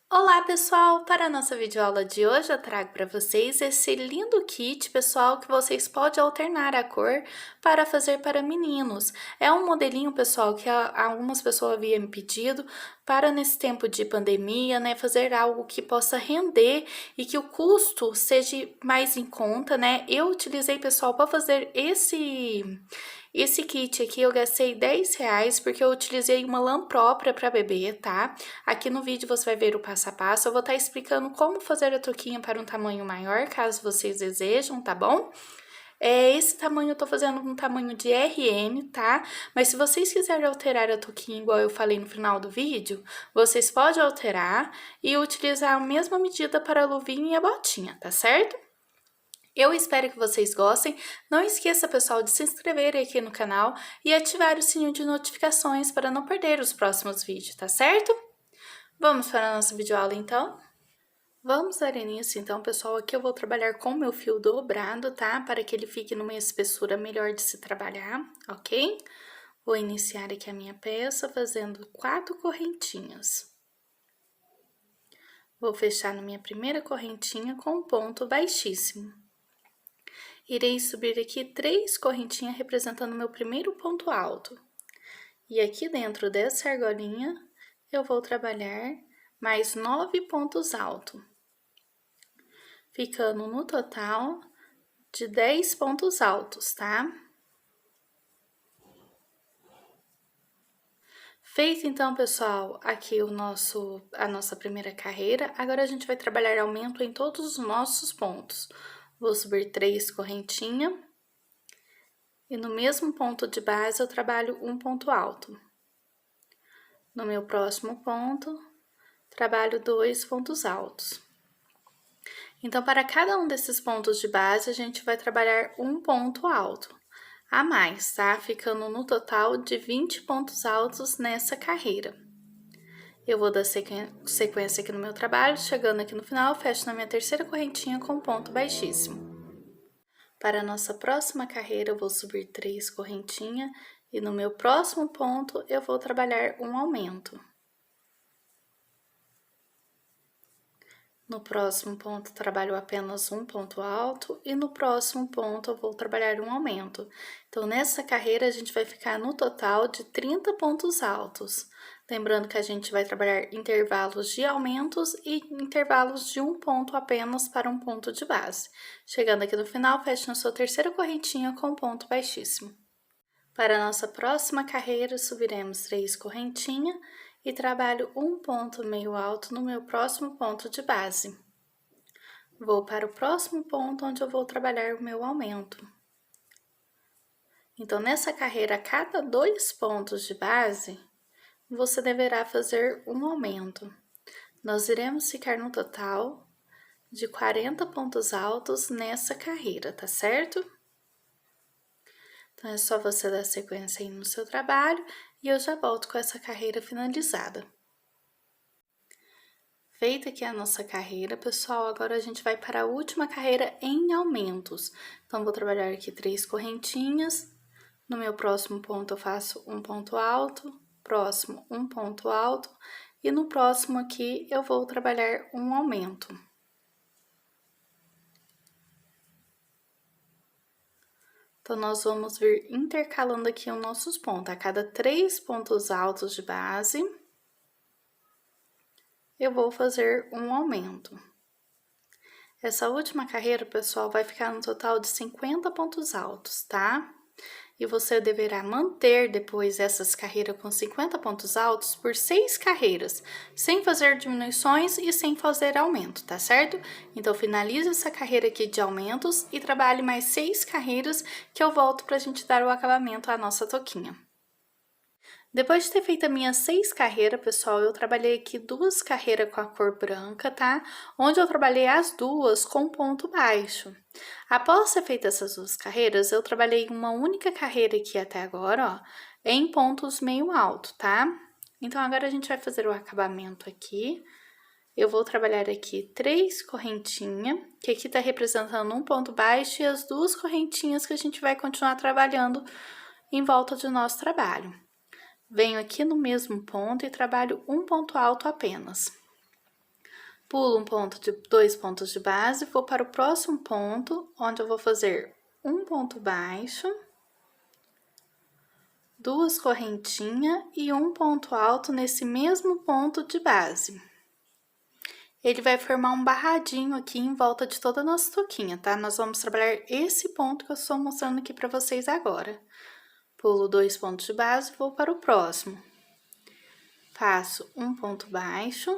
Olá pessoal, para a nossa videoaula de hoje eu trago para vocês esse lindo kit pessoal que vocês podem alternar a cor para fazer para meninos. É um modelinho pessoal que algumas pessoas haviam me pedido para nesse tempo de pandemia, né, fazer algo que possa render e que o custo seja mais em conta, né. Eu utilizei pessoal para fazer esse kit aqui eu gastei R$10 porque eu utilizei uma lã própria para bebê, tá? Aqui no vídeo você vai ver o passo a passo, eu vou estar explicando como fazer a touquinha para um tamanho maior, caso vocês desejam, tá bom? Esse tamanho eu tô fazendo um tamanho de RN, tá? Mas se vocês quiserem alterar a touquinha igual eu falei no final do vídeo, vocês podem alterar e utilizar a mesma medida para a luvinha e a botinha, tá certo? Eu espero que vocês gostem. Não esqueça, pessoal, de se inscrever aqui no canal e ativar o sininho de notificações para não perder os próximos vídeos, tá certo? Vamos para a nossa videoaula, então? Vamos dar início, então, pessoal. Aqui eu vou trabalhar com o meu fio dobrado, tá? Para que ele fique numa espessura melhor de se trabalhar, ok? Vou iniciar aqui a minha peça fazendo 4 correntinhas. Vou fechar na minha primeira correntinha com um ponto baixíssimo. Irei subir aqui 3 correntinhas representando o meu primeiro ponto alto. E aqui dentro dessa argolinha, eu vou trabalhar mais 9 pontos altos, ficando no total de 10 pontos altos, tá? Feito então, pessoal, aqui a nossa primeira carreira, agora a gente vai trabalhar aumento em todos os nossos pontos. Vou subir 3 correntinhas. E no mesmo ponto de base, eu trabalho um ponto alto. No meu próximo ponto, trabalho 2 pontos altos. Então, para cada um desses pontos de base, a gente vai trabalhar um ponto alto a mais, tá? Ficando no total de 20 pontos altos nessa carreira. Eu vou dar sequência aqui no meu trabalho, chegando aqui no final, fecho na minha terceira correntinha com ponto baixíssimo. Para a nossa próxima carreira, eu vou subir 3 correntinhas e no meu próximo ponto eu vou trabalhar um aumento. No próximo ponto, trabalho apenas um ponto alto e no próximo ponto eu vou trabalhar um aumento. Então, nessa carreira, a gente vai ficar no total de 30 pontos altos. Lembrando que a gente vai trabalhar intervalos de aumentos e intervalos de um ponto apenas para um ponto de base. Chegando aqui no final, feche na sua terceira correntinha com ponto baixíssimo. Para a nossa próxima carreira, subiremos 3 correntinhas e trabalho um ponto meio alto no meu próximo ponto de base. Vou para o próximo ponto onde eu vou trabalhar o meu aumento. Então, nessa carreira, a cada 2 pontos de base, você deverá fazer um aumento. Nós iremos ficar no total de 40 pontos altos nessa carreira, tá certo? Então, é só você dar sequência aí no seu trabalho e eu já volto com essa carreira finalizada. Feita aqui a nossa carreira, pessoal, agora a gente vai para a última carreira em aumentos. Então, vou trabalhar aqui 3 correntinhas. No meu próximo ponto, eu faço um ponto alto, próximo, um ponto alto. E no próximo aqui, eu vou trabalhar um aumento. Então, nós vamos vir intercalando aqui os nossos pontos. A cada 3 pontos altos de base, eu vou fazer um aumento. Essa última carreira, pessoal, vai ficar no total de 50 pontos altos, tá? E você deverá manter depois essas carreiras com 50 pontos altos por 6 carreiras, sem fazer diminuições e sem fazer aumento, tá certo? Então, finalize essa carreira aqui de aumentos e trabalhe mais 6 carreiras que eu volto pra gente dar o acabamento à nossa touquinha. Depois de ter feito as minhas 6 carreiras, pessoal, eu trabalhei aqui 2 carreiras com a cor branca, tá? Onde eu trabalhei as duas com ponto baixo. Após ter feito essas 2 carreiras, eu trabalhei uma única carreira aqui até agora, ó, em pontos meio alto, tá? Então, agora a gente vai fazer o acabamento aqui. Eu vou trabalhar aqui 3 correntinhas, que aqui tá representando um ponto baixo, e as 2 correntinhas que a gente vai continuar trabalhando em volta do nosso trabalho. Venho aqui no mesmo ponto e trabalho um ponto alto apenas. Pulo dois pontos de base, vou para o próximo ponto, onde eu vou fazer um ponto baixo, duas correntinhas e um ponto alto nesse mesmo ponto de base. Ele vai formar um barradinho aqui em volta de toda a nossa touquinha, tá? Nós vamos trabalhar esse ponto que eu estou mostrando aqui para vocês agora. Pulo dois pontos de base, vou para o próximo. Faço um ponto baixo,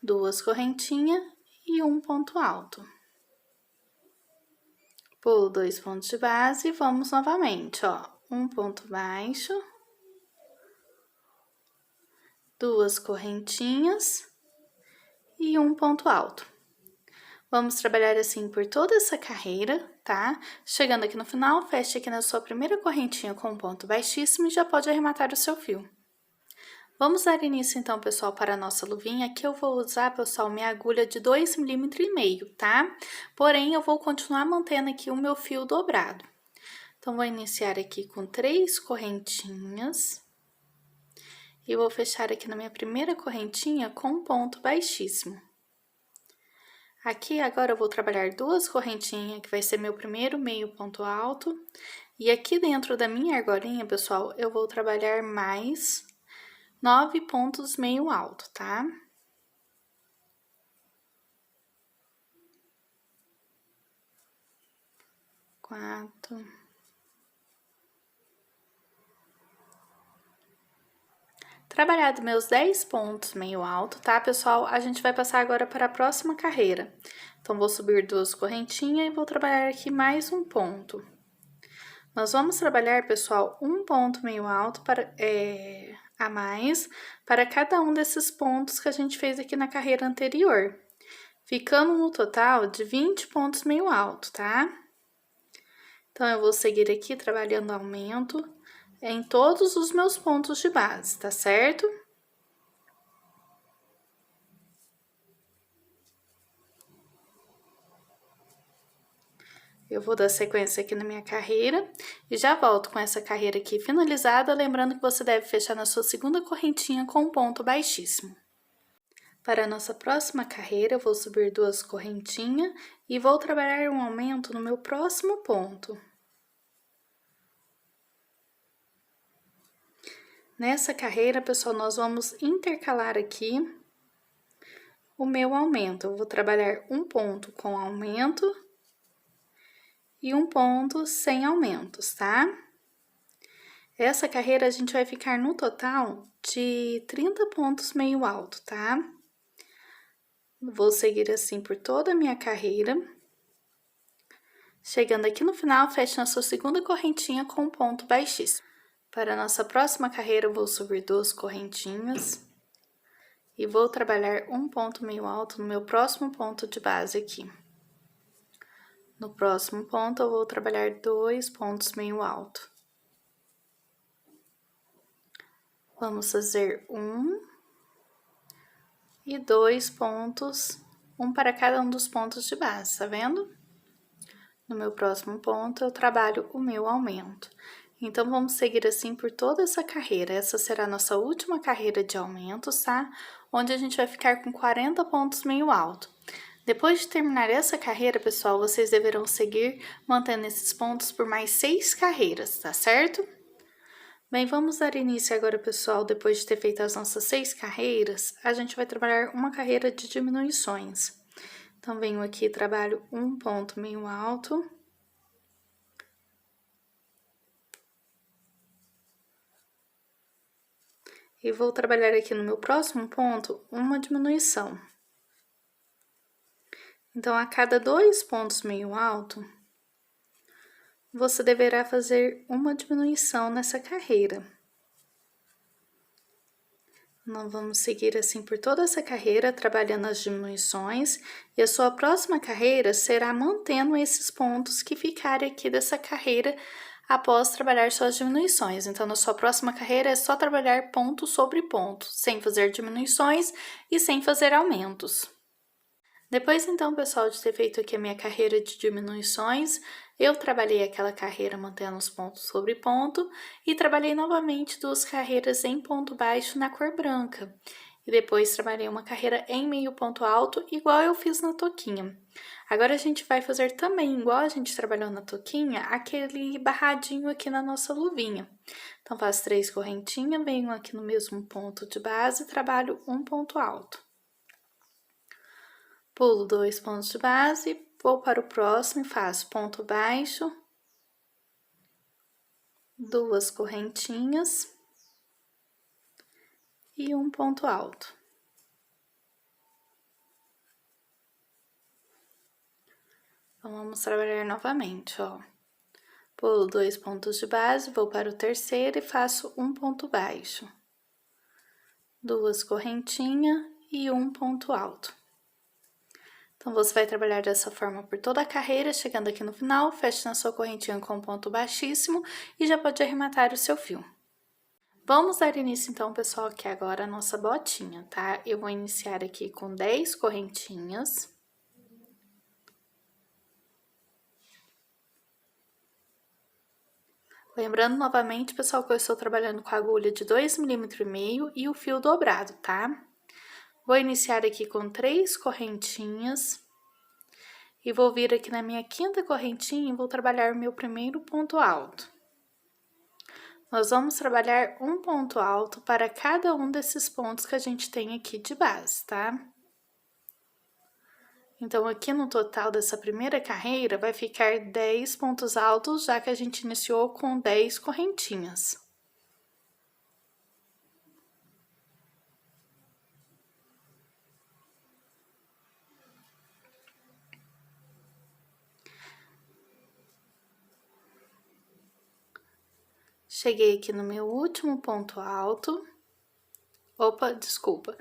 duas correntinhas e um ponto alto. Pulo dois pontos de base e vamos novamente, ó. Um ponto baixo, duas correntinhas e um ponto alto. Vamos trabalhar assim por toda essa carreira, tá? Chegando aqui no final, feche aqui na sua primeira correntinha com um ponto baixíssimo e já pode arrematar o seu fio. Vamos dar início então, pessoal, para a nossa luvinha. Aqui eu vou usar, pessoal, minha agulha de 2,5 mm, tá? Porém, eu vou continuar mantendo aqui o meu fio dobrado. Então, vou iniciar aqui com 3 correntinhas. E vou fechar aqui na minha primeira correntinha com um ponto baixíssimo. Aqui, agora, eu vou trabalhar duas correntinhas, que vai ser meu primeiro meio ponto alto. E aqui dentro da minha argolinha, pessoal, eu vou trabalhar mais 9 pontos meio alto, tá? Quatro. Trabalhado meus 10 pontos meio alto, tá, pessoal? A gente vai passar agora para a próxima carreira. Então, vou subir duas correntinhas e vou trabalhar aqui mais um ponto. Nós vamos trabalhar, pessoal, um ponto meio alto a mais para cada um desses pontos que a gente fez aqui na carreira anterior, ficando no total de 20 pontos meio alto, tá? Então, eu vou seguir aqui trabalhando aumento em todos os meus pontos de base, tá certo? Eu vou dar sequência aqui na minha carreira e já volto com essa carreira aqui finalizada, lembrando que você deve fechar na sua segunda correntinha com um ponto baixíssimo. Para a nossa próxima carreira, eu vou subir duas correntinhas e vou trabalhar um aumento no meu próximo ponto. Nessa carreira, pessoal, nós vamos intercalar aqui o meu aumento. Eu vou trabalhar um ponto com aumento e um ponto sem aumentos, tá? Essa carreira a gente vai ficar no total de 30 pontos meio alto, tá? Vou seguir assim por toda a minha carreira. Chegando aqui no final, feche na sua segunda correntinha com um ponto baixíssimo. Para a nossa próxima carreira, eu vou subir duas correntinhas e vou trabalhar um ponto meio alto no meu próximo ponto de base aqui. No próximo ponto, eu vou trabalhar dois pontos meio alto. Vamos fazer um e dois pontos, um para cada um dos pontos de base, tá vendo? No meu próximo ponto, eu trabalho o meu aumento. Então, vamos seguir assim por toda essa carreira. Essa será a nossa última carreira de aumentos, tá? Onde a gente vai ficar com 40 pontos meio alto. Depois de terminar essa carreira, pessoal, vocês deverão seguir mantendo esses pontos por mais 6 carreiras, tá certo? Bem, vamos dar início agora, pessoal. Depois de ter feito as nossas 6 carreiras, a gente vai trabalhar uma carreira de diminuições. Então, venho aqui e trabalho um ponto meio alto. E vou trabalhar aqui no meu próximo ponto uma diminuição. Então, a cada 2 pontos meio alto, você deverá fazer uma diminuição nessa carreira. Nós vamos seguir assim por toda essa carreira, trabalhando as diminuições, e a sua próxima carreira será mantendo esses pontos que ficarem aqui dessa carreira após trabalhar suas diminuições. Então, na sua próxima carreira é só trabalhar ponto sobre ponto, sem fazer diminuições e sem fazer aumentos. Depois, então, pessoal, de ter feito aqui a minha carreira de diminuições, eu trabalhei aquela carreira mantendo os pontos sobre ponto e trabalhei novamente duas carreiras em ponto baixo na cor branca. e depois trabalhei uma carreira em meio ponto alto, igual eu fiz na toquinha. Agora a gente vai fazer também, igual a gente trabalhou na toquinha, aquele barradinho aqui na nossa luvinha. Então, faço 3 correntinhas, venho aqui no mesmo ponto de base e trabalho um ponto alto. Pulo 2 pontos de base, vou para o próximo e faço ponto baixo, 2 correntinhas e um ponto alto. Então, vamos trabalhar novamente, ó. Pulo 2 pontos de base, vou para o terceiro e faço um ponto baixo, 2 correntinhas e um ponto alto. Então, você vai trabalhar dessa forma por toda a carreira, chegando aqui no final, feche na sua correntinha com um ponto baixíssimo e já pode arrematar o seu fio. Vamos dar início então, pessoal, aqui agora a nossa botinha, tá? Eu vou iniciar aqui com 10 correntinhas. Lembrando novamente, pessoal, que eu estou trabalhando com a agulha de 2,5 mm e o fio dobrado, tá? Vou iniciar aqui com 3 correntinhas e vou vir aqui na minha quinta correntinha e vou trabalhar o meu primeiro ponto alto. Nós vamos trabalhar um ponto alto para cada um desses pontos que a gente tem aqui de base, tá? Então, aqui no total dessa primeira carreira, vai ficar 10 pontos altos, já que a gente iniciou com 10 correntinhas. Cheguei aqui no meu último ponto alto. Opa, desculpa.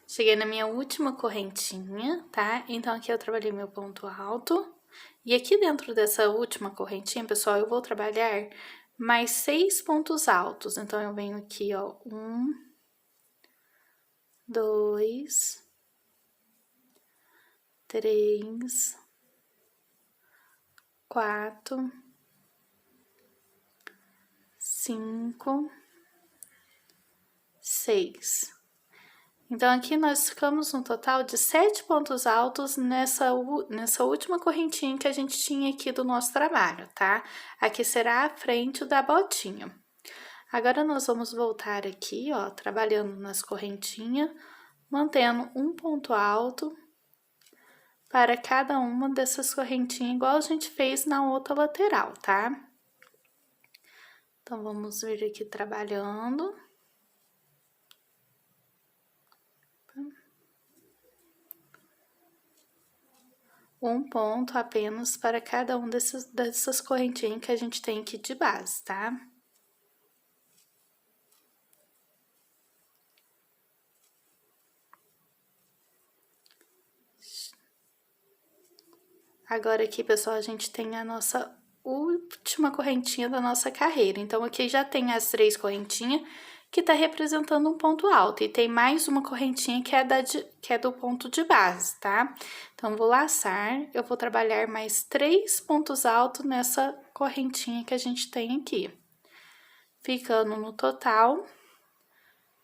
Cheguei na minha última correntinha, tá? Então, aqui eu trabalhei meu ponto alto. E aqui dentro dessa última correntinha, pessoal, eu vou trabalhar mais 6 pontos altos. Então, eu venho aqui, ó, 1, 2, 3, 4, 5, 6. Então, aqui nós ficamos no total de 7 pontos altos nessa última correntinha que a gente tinha aqui do nosso trabalho, tá? Aqui será a frente da botinha. Agora, nós vamos voltar aqui, ó, trabalhando nas correntinhas, mantendo um ponto alto para cada uma dessas correntinhas, igual a gente fez na outra lateral, tá? Então, vamos vir aqui trabalhando. Um ponto apenas para cada um dessas correntinhas que a gente tem aqui de base, tá? Agora aqui, pessoal, a gente tem a nossa última correntinha da nossa carreira. Então, aqui já tem as 3 correntinhas que tá representando um ponto alto. E tem mais uma correntinha que é do ponto de base, tá? Então, vou laçar, eu vou trabalhar mais 3 pontos altos nessa correntinha que a gente tem aqui. Ficando no total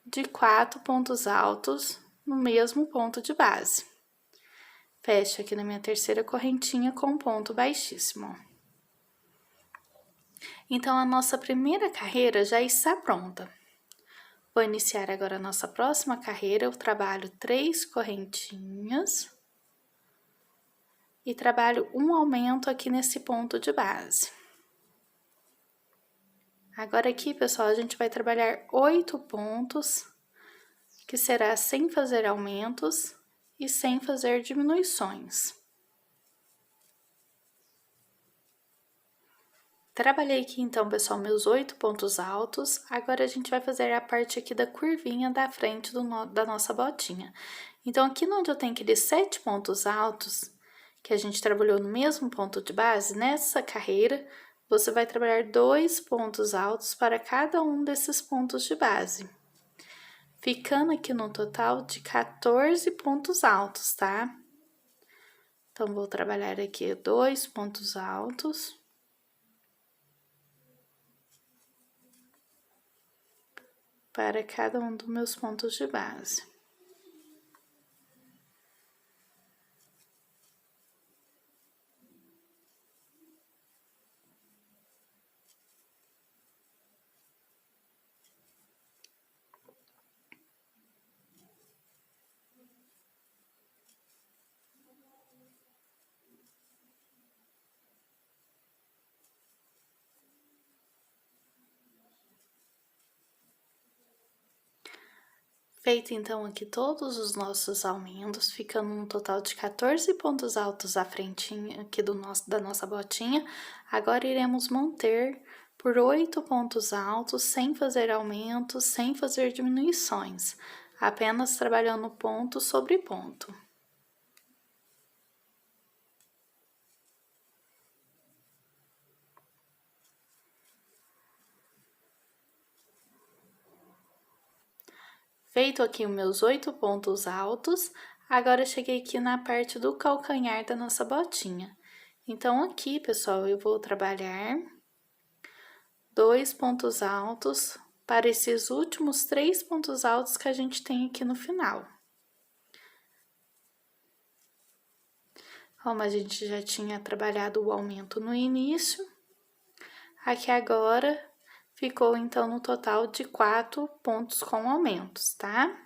de 4 pontos altos no mesmo ponto de base. Fecho aqui na minha terceira correntinha com ponto baixíssimo. Então, a nossa primeira carreira já está pronta. Vou iniciar agora a nossa próxima carreira, eu trabalho 3 correntinhas e trabalho um aumento aqui nesse ponto de base. Agora aqui, pessoal, a gente vai trabalhar 8 pontos, que será sem fazer aumentos e sem fazer diminuições. Trabalhei aqui, então, pessoal, meus 8 pontos altos. Agora, a gente vai fazer a parte aqui da curvinha da frente da nossa botinha. Então, aqui onde eu tenho aqueles 7 pontos altos, que a gente trabalhou no mesmo ponto de base, nessa carreira, você vai trabalhar 2 pontos altos para cada um desses pontos de base. Ficando aqui no total de 14 pontos altos, tá? Então, vou trabalhar aqui 2 pontos altos. Para cada um dos meus pontos de base. Feito então aqui todos os nossos aumentos, ficando um total de 14 pontos altos à frente aqui da nossa botinha, agora iremos manter por 8 pontos altos, sem fazer aumentos, sem fazer diminuições, apenas trabalhando ponto sobre ponto. Feito aqui os meus 8 pontos altos, agora eu cheguei aqui na parte do calcanhar da nossa botinha. Então, aqui, pessoal, eu vou trabalhar 2 pontos altos para esses últimos 3 pontos altos que a gente tem aqui no final. Como a gente já tinha trabalhado o aumento no início, aqui agora ficou então no total de 4 pontos com aumentos, tá?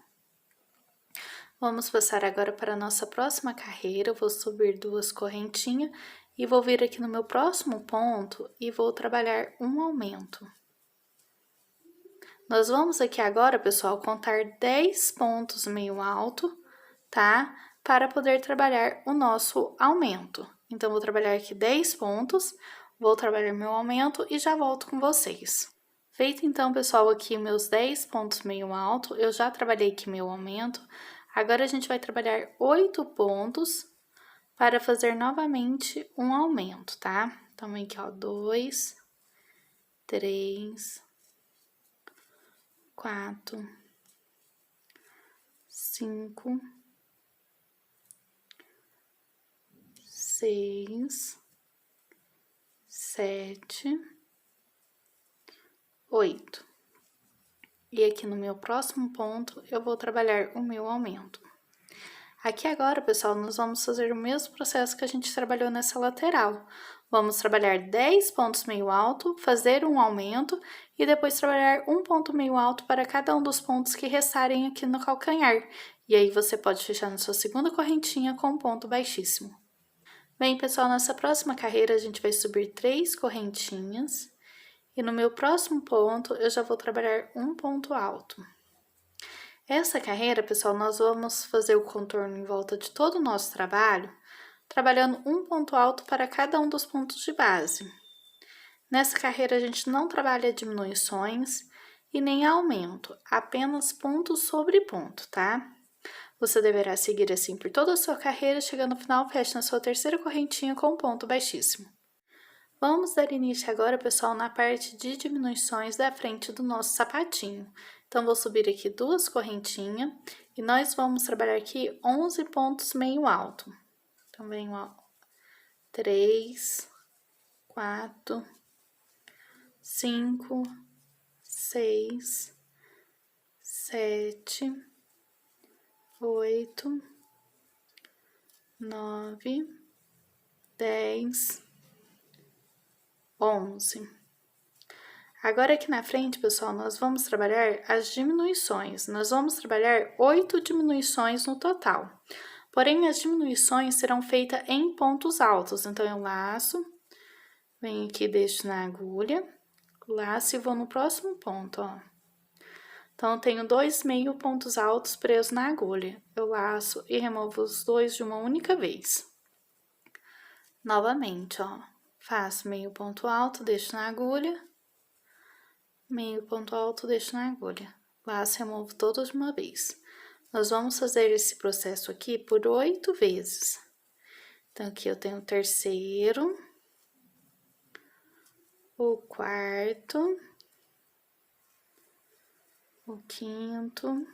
Vamos passar agora para a nossa próxima carreira. Eu vou subir 2 correntinhas e vou vir aqui no meu próximo ponto e vou trabalhar um aumento. Nós vamos aqui agora, pessoal, contar 10 pontos meio alto, tá? Para poder trabalhar o nosso aumento. Então, vou trabalhar aqui 10 pontos, vou trabalhar meu aumento e já volto com vocês. Feito então, pessoal, aqui meus 10 pontos meio alto, eu já trabalhei aqui meu aumento. Agora, a gente vai trabalhar 8 pontos para fazer novamente um aumento, tá? Então, vem aqui, ó, 2, 3, 4, 5, 6, 7, 8. E aqui no meu próximo ponto, eu vou trabalhar o meu aumento. Aqui agora, pessoal, nós vamos fazer o mesmo processo que a gente trabalhou nessa lateral. Vamos trabalhar 10 pontos meio alto, fazer um aumento e depois trabalhar um ponto meio alto para cada um dos pontos que restarem aqui no calcanhar. E aí, você pode fechar na sua segunda correntinha com um ponto baixíssimo. Bem, pessoal, nessa próxima carreira, a gente vai subir 3 correntinhas. E no meu próximo ponto, eu já vou trabalhar um ponto alto. Essa carreira, pessoal, nós vamos fazer o contorno em volta de todo o nosso trabalho, trabalhando um ponto alto para cada um dos pontos de base. Nessa carreira, a gente não trabalha diminuições e nem aumento, apenas ponto sobre ponto, tá? Você deverá seguir assim por toda a sua carreira, chegando no final, feche na sua terceira correntinha com um ponto baixíssimo. Vamos dar início agora, pessoal, na parte de diminuições da frente do nosso sapatinho. Então, vou subir aqui 2 correntinhas e nós vamos trabalhar aqui 11 pontos meio alto. Então, venho, ó, 3, 4, 5, 6, 7, 8, 9, 10, 11. Agora, aqui na frente, pessoal, nós vamos trabalhar as diminuições. Nós vamos trabalhar 8 diminuições no total. Porém, as diminuições serão feitas em pontos altos. Então, eu laço, venho aqui, deixo na agulha, laço e vou no próximo ponto, ó. Então, eu tenho 2 meio pontos altos presos na agulha. Eu laço e removo os 2 de uma única vez. Novamente, ó, faço meio ponto alto, deixo na agulha, meio ponto alto, deixo na agulha, laço e removo todos de uma vez. Nós vamos fazer esse processo aqui por 8 vezes. Então, aqui eu tenho o terceiro, o quarto, o quinto,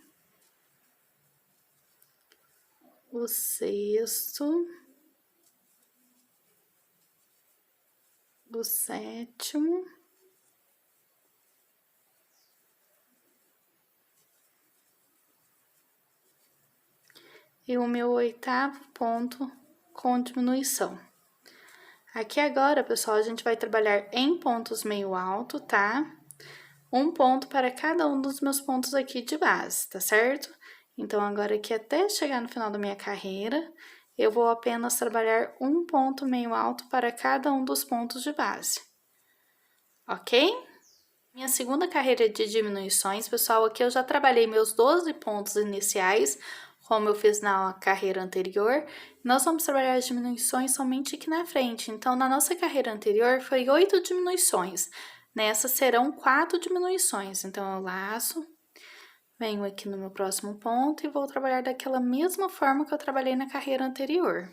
o sexto, o sétimo, e o meu 8º ponto com diminuição. Aqui agora, pessoal, a gente vai trabalhar em pontos meio alto, tá? Um ponto para cada um dos meus pontos aqui de base, tá certo? Então, agora aqui até chegar no final da minha carreira, eu vou apenas trabalhar um ponto meio alto para cada um dos pontos de base, ok? Minha segunda carreira de diminuições, pessoal, aqui eu já trabalhei meus 12 pontos iniciais, como eu fiz na carreira anterior. Nós vamos trabalhar as diminuições somente aqui na frente. Então, na nossa carreira anterior, foi 8 diminuições. Nessa serão 4 diminuições. Então, eu laço, venho aqui no meu próximo ponto e vou trabalhar daquela mesma forma que eu trabalhei na carreira anterior.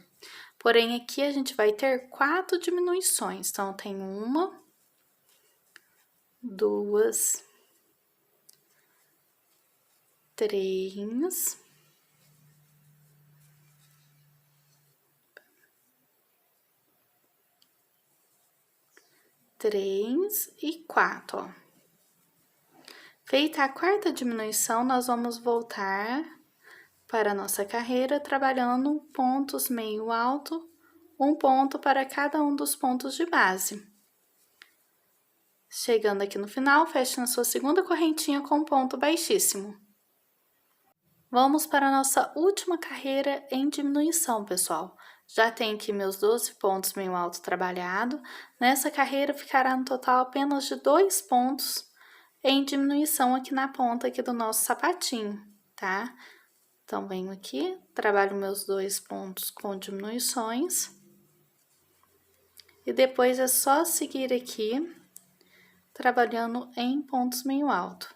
Porém, aqui a gente vai ter 4 diminuições. Então, eu tenho 1, 2, 3, 3 e 4, ó. Feita a quarta diminuição, nós vamos voltar para a nossa carreira, trabalhando pontos meio alto, um ponto para cada um dos pontos de base. Chegando aqui no final, feche na sua segunda correntinha com ponto baixíssimo. Vamos para a nossa última carreira em diminuição, pessoal. Já tenho aqui meus 12 pontos meio alto trabalhado. Nessa carreira ficará no total apenas de 2 pontos em diminuição aqui na ponta aqui do nosso sapatinho, tá? Então, venho aqui, trabalho meus 2 pontos com diminuições. E depois é só seguir aqui, trabalhando em pontos meio alto.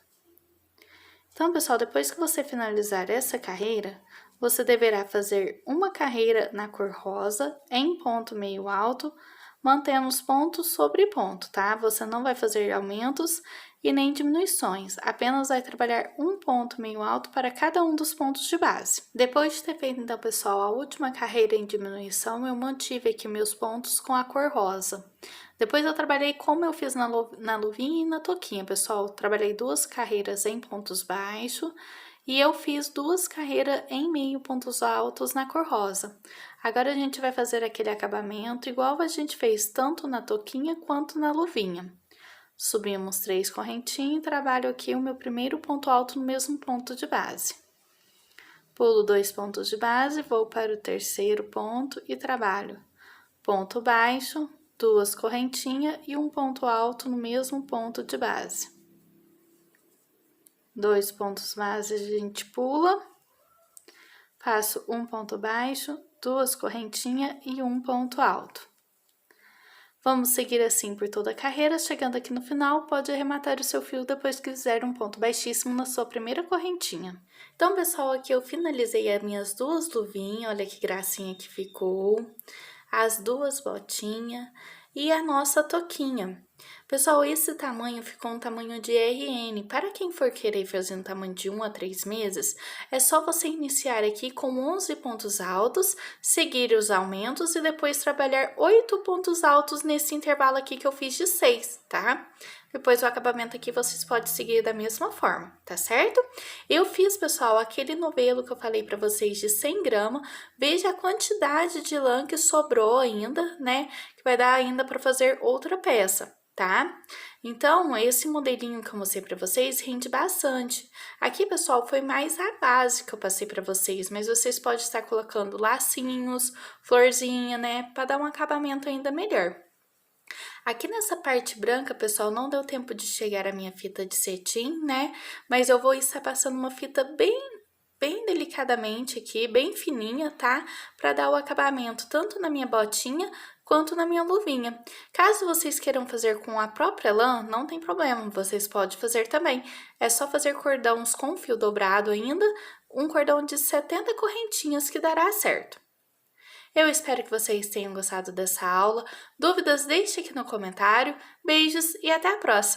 Então, pessoal, depois que você finalizar essa carreira, você deverá fazer uma carreira na cor rosa, em ponto meio alto, mantendo os pontos sobre ponto, tá? Você não vai fazer aumentos e nem diminuições, apenas vai trabalhar um ponto meio alto para cada um dos pontos de base. Depois de ter feito, então, pessoal, a última carreira em diminuição, eu mantive aqui meus pontos com a cor rosa. Depois eu trabalhei como eu fiz na luvinha e na touquinha, pessoal. Trabalhei 2 carreiras em pontos baixos e eu fiz 2 carreiras em meio pontos altos na cor rosa. Agora a gente vai fazer aquele acabamento igual a gente fez tanto na touquinha quanto na luvinha. Subimos 3 correntinhas e trabalho aqui o meu primeiro ponto alto no mesmo ponto de base. Pulo 2 pontos de base, vou para o terceiro ponto e trabalho ponto baixo, 2 correntinhas e um ponto alto no mesmo ponto de base. 2 pontos base a gente pula, faço um ponto baixo, 2 correntinhas e um ponto alto. Vamos seguir assim por toda a carreira, chegando aqui no final, pode arrematar o seu fio depois que fizer um ponto baixíssimo na sua primeira correntinha. Então, pessoal, aqui eu finalizei as minhas 2 luvinhas, olha que gracinha que ficou, as 2 botinhas e a nossa touquinha. Pessoal, esse tamanho ficou um tamanho de RN. Para quem for querer fazer um tamanho de 1 a 3 meses, é só você iniciar aqui com 11 pontos altos, seguir os aumentos e depois trabalhar 8 pontos altos nesse intervalo aqui que eu fiz de 6, tá? Depois o acabamento aqui vocês podem seguir da mesma forma, tá certo? Eu fiz, pessoal, aquele novelo que eu falei pra vocês de 100 gramas. Veja a quantidade de lã que sobrou ainda, né? Que vai dar ainda pra fazer outra peça, tá? Então, esse modelinho que eu mostrei pra vocês rende bastante. Aqui, pessoal, foi mais a base que eu passei pra vocês, mas vocês podem estar colocando lacinhos, florzinha, né? Pra dar um acabamento ainda melhor. Aqui nessa parte branca, pessoal, não deu tempo de chegar a minha fita de cetim, né? Mas eu vou estar passando uma fita bem delicadamente aqui, bem fininha, tá? Pra dar o acabamento tanto na minha botinha quanto na minha luvinha. Caso vocês queiram fazer com a própria lã, não tem problema, vocês podem fazer também. É só fazer cordões com fio dobrado ainda, um cordão de 70 correntinhas que dará certo. Eu espero que vocês tenham gostado dessa aula. Dúvidas, deixe aqui no comentário. Beijos e até a próxima!